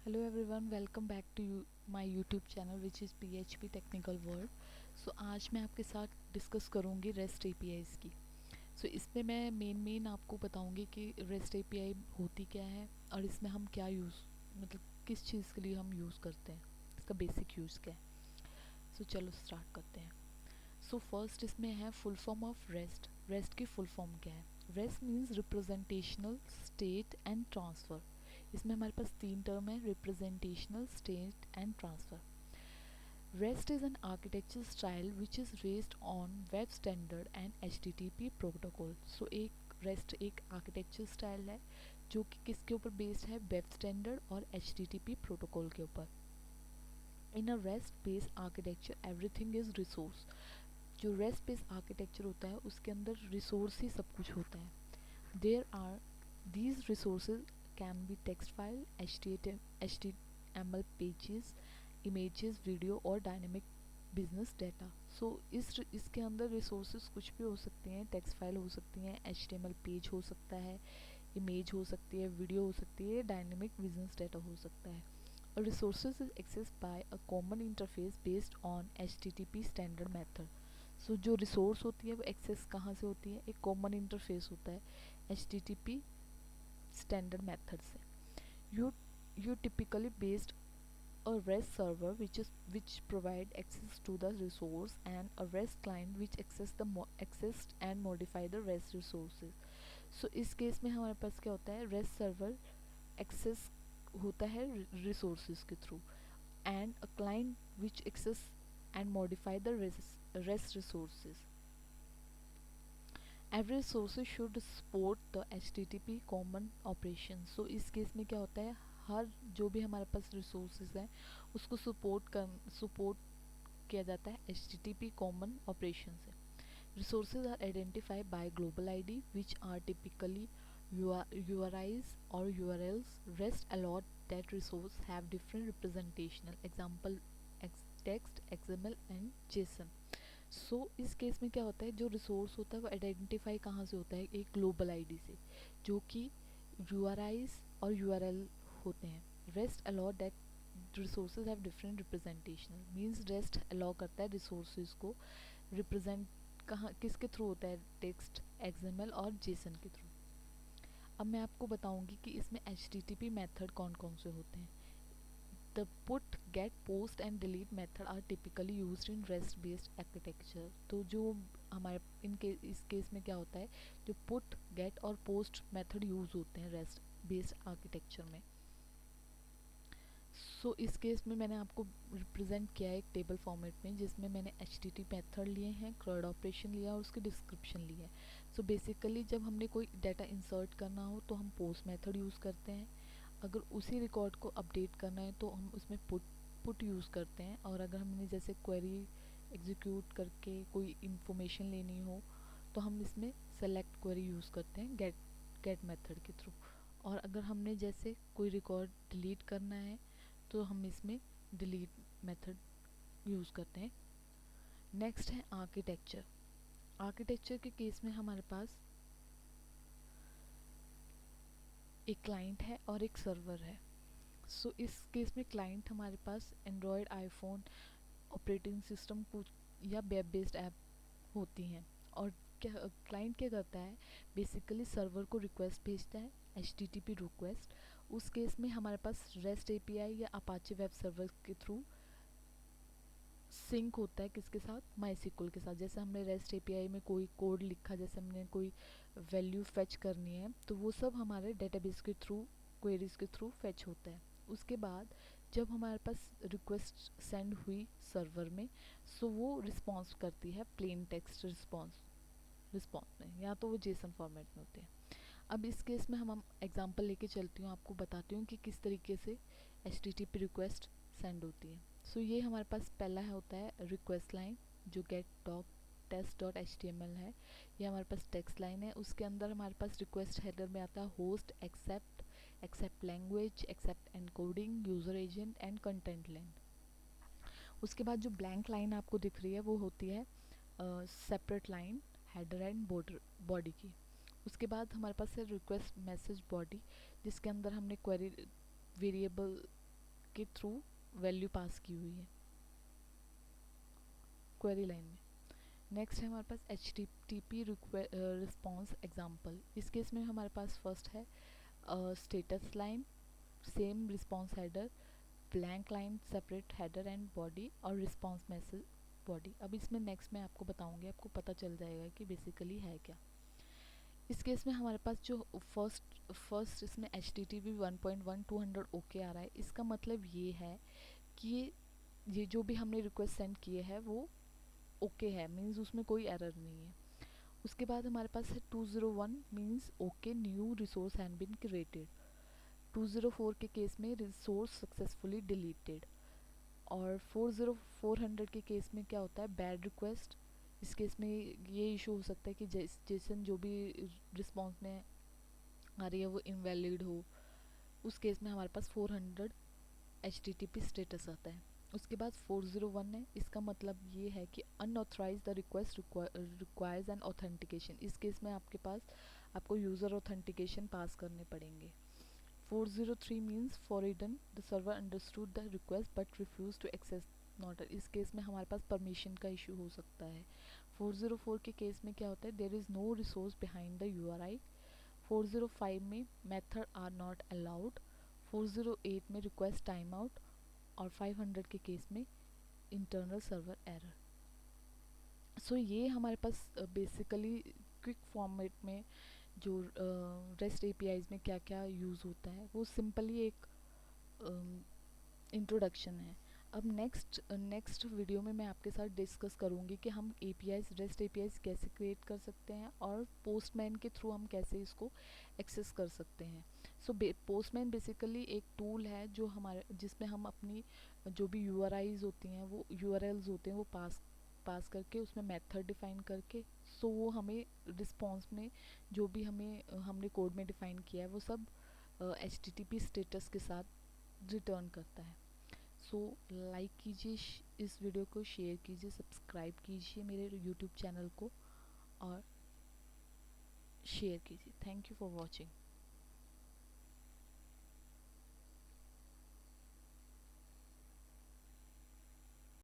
Hello everyone, welcome back to my YouTube channel which is PHP technical world. So आज मैं आपके साथ discuss करूँगी रेस्ट APIs की। इसमें मैं मेन आपको बताऊँगी कि रेस्ट API होती क्या है और इसमें हम क्या यूज़ मतलब किस चीज़ के लिए हम यूज़ करते हैं, इसका बेसिक यूज़ क्या है। चलो स्टार्ट करते हैं। फर्स्ट इसमें है full form of rest. Rest की फुल फॉर्म क्या है? Rest means representational, state and transfer. इसमें हमारे पास तीन टर्म है, representational, state and transfer. REST is an architecture style which is based on web standard and HTTP protocol. एक REST एक architecture style है जो कि किसके ऊपर बेस्ड है? वेब स्टैंडर्ड और HTTP प्रोटोकॉल के ऊपर। In a rest based architecture everything is resource. जो रेस्ट बेस्ड आर्किटेक्चर होता है उसके अंदर रिसोर्स ही सब कुछ होता है। There are these resources can be text file, HTML pages, images, video और डायनेमिक बिजनेस डाटा। इसके अंदर रिसोर्सेज कुछ भी हो सकती हैं। टेक्स्ट फाइल हो सकती हैं, HTML पेज हो सकता है, इमेज हो सकती है, वीडियो हो सकती है, डायनेमिक बिजनेस डाटा हो सकता है। Resources is accessed by a common interface based on HTTP standard method. जो रिसोर्स होती है वो एक्सेस कहाँ से होती है? एक कॉमन इंटरफेस होता है HTTP स्टैंडर्ड मेथड से। You you typically based a REST server which provide access to the resource and a REST client which access and modify the REST resources. इस केस में हमारे पास क्या होता है? REST server एक्सेस होता है resources के through and a client which access and modify the rest resources. Every resources should support the HTTP common operation. इस केस में क्या होता है? हर जो भी हमारे पास रिसोर्सेज हैं उसको सपोर्ट किया जाता है HTTP कॉमन ऑपरेशन से। Resources are identified by global ID, which are typically URIs or URLs. REST allowed that resource have different representational example text, XML and JSON. इस केस में क्या होता है? जो रिसोर्स होता है वो आइडेंटिफाई कहाँ से होता है? एक ग्लोबल आईडी से, जो कि URIs और URL होते हैं। REST allow that resources have different representational means REST allow करता है रिसोर्सेज को रिप्रेजेंट कहाँ किसके थ्रू होता है? टेक्स्ट, XML और जेसन के थ्रू। अब मैं आपको बताऊंगी कि इसमें HTTP मेथड कौन कौन से होते हैं। The put, get, post and delete method are typically used in rest based architecture. तो जो हमारे इस केस में क्या होता है? जो पुट, गेट और पोस्ट मेथड यूज होते हैं रेस्ट बेस्ड आर्किटेक्चर में। इस केस में मैंने आपको रिप्रेजेंट किया है एक टेबल फॉर्मेट में, जिसमें मैंने HTTP मेथड लिए हैं, CRUD ऑपरेशन लिया और उसकी डिस्क्रिप्शन ली है। बेसिकली जब हमने कोई डाटा इंसर्ट करना हो तो हम पोस्ट मेथड यूज़ करते हैं। अगर उसी रिकॉर्ड को अपडेट करना है तो हम उसमें पुट यूज़ करते हैं। और अगर हमने जैसे क्वेरी एग्जीक्यूट करके कोई इंफॉर्मेशन लेनी हो तो हम इसमें सेलेक्ट क्वेरी यूज़ करते हैं गेट मेथड के थ्रू। और अगर हमने जैसे कोई रिकॉर्ड डिलीट करना है तो हम इसमें डिलीट मेथड यूज़ करते हैं। नेक्स्ट है आर्किटेक्चर। आर्किटेक्चर के केस में हमारे पास एक क्लाइंट है और एक सर्वर है। इस केस में क्लाइंट हमारे पास एंड्रॉयड, आईफोन ऑपरेटिंग सिस्टम कुछ या वेब बेस्ड ऐप होती हैं। और क्या क्लाइंट क्या करता है? बेसिकली सर्वर को रिक्वेस्ट भेजता है, HTTP रिक्वेस्ट। उस केस में हमारे पास REST API या अपाचे वेब सर्वर के थ्रू सिंक होता है किसके साथ? MySQL के साथ। जैसे हमने REST API में कोई कोड लिखा, जैसे हमने कोई वैल्यू फेच करनी है तो वो सब हमारे डेटाबेस के थ्रू, क्वेरीज के थ्रू फेच होता है। उसके बाद जब हमारे पास रिक्वेस्ट सेंड हुई सर्वर में, वो रिस्पॉन्स करती है प्लेन टेक्स्ट रिस्पॉन्स में, या तो वो जेसन फॉर्मेट में होते हैं। अब इस केस में हम एग्जांपल लेके चलती हूँ, आपको बताती हूँ कि किस तरीके से HTTP रिक्वेस्ट सेंड होती है। ये हमारे पास पहला होता है रिक्वेस्ट लाइन, जो get doc test dot HTML है। ये हमारे पास टेक्स्ट लाइन है। उसके अंदर हमारे पास रिक्वेस्ट हेडर में आता है host, accept language, accept encoding, user agent and content length. उसके बाद जो ब्लैंक लाइन आपको दिख रही है वो होती है separate line header and body की। उसके बाद हमारे पास है रिक्वेस्ट मैसेज बॉडी, जिसके अंदर हमने क्वेरी वेरिएबल के थ्रू वैल्यू पास की हुई है क्वेरी लाइन में। नेक्स्ट है हमारे पास H T P response example. इस केस में हमारे पास फर्स्ट है status line, same response header, blank line, separate header and body और रिस्पॉन्स मैसेज बॉडी। अब इसमें नेक्स्ट मैं आपको बताऊंगी, आपको पता चल जाएगा कि बेसिकली है क्या। इस केस में हमारे पास जो फर्स्ट इसमें H T T P 1.1 200 okay आ रहा है, इसका मतलब ये है कि ये जो भी हमने रिक्वेस्ट सेंड किए है वो ओके है, मीन्स उसमें कोई एरर नहीं है। उसके बाद हमारे पास है 201 means okay new resource had been created. 204 के केस में रिसोर्स सक्सेसफुली डिलीटेड। और 400 के केस में क्या होता है, बैड रिक्वेस्ट। इस केस में ये इशू हो सकता है कि जेसन जो भी रिस्पॉन्स में आ रही है वो इनवैलिड हो। उस केस में हमारे पास 400 H T T P status आता है। उसके बाद 401 है, इसका मतलब ये है कि unauthorize the request requires an authentication. इस केस में आपके पास आपको यूज़र ऑथेंटिकेशन पास करने पड़ेंगे। 403 means forbidden the server understood the request but refuse to access not. इस केस में हमारे पास परमिशन का इशू हो सकता है। 404 के केस में क्या होता है, there is no resource behind the URI. 405 में मेथड आर नॉट अलाउड। 408 में रिक्वेस्ट टाइम आउट। और 500 के केस में इंटरनल सर्वर एरर। सो ये हमारे पास बेसिकली क्विक फॉर्मेट में जो रेस्ट एपीआईज में क्या क्या यूज़ होता है वो सिंपली एक इंट्रोडक्शन है। अब नेक्स्ट वीडियो में मैं आपके साथ डिस्कस करूँगी कि हम एपीआईज रेस्ट एपीआईज कैसे क्रिएट कर सकते हैं और पोस्टमैन के थ्रू हम कैसे इसको एक्सेस कर सकते हैं। सो पोस्टमैन बेसिकली एक टूल है जो हमारे जिसमें हम अपनी जो भी यूआरआईज होती हैं वो यूआरएल्स होते हैं वो पास करके उसमें मेथड डिफाइन करके सो वो हमें रिस्पॉन्स में जो भी हमने कोड में डिफाइन किया है वो सब H T T P status के साथ रिटर्न करता है। सो लाइक कीजिए इस वीडियो को, शेयर कीजिए, सब्सक्राइब कीजिए मेरे यूट्यूब चैनल को और शेयर कीजिए। Thank you for watching.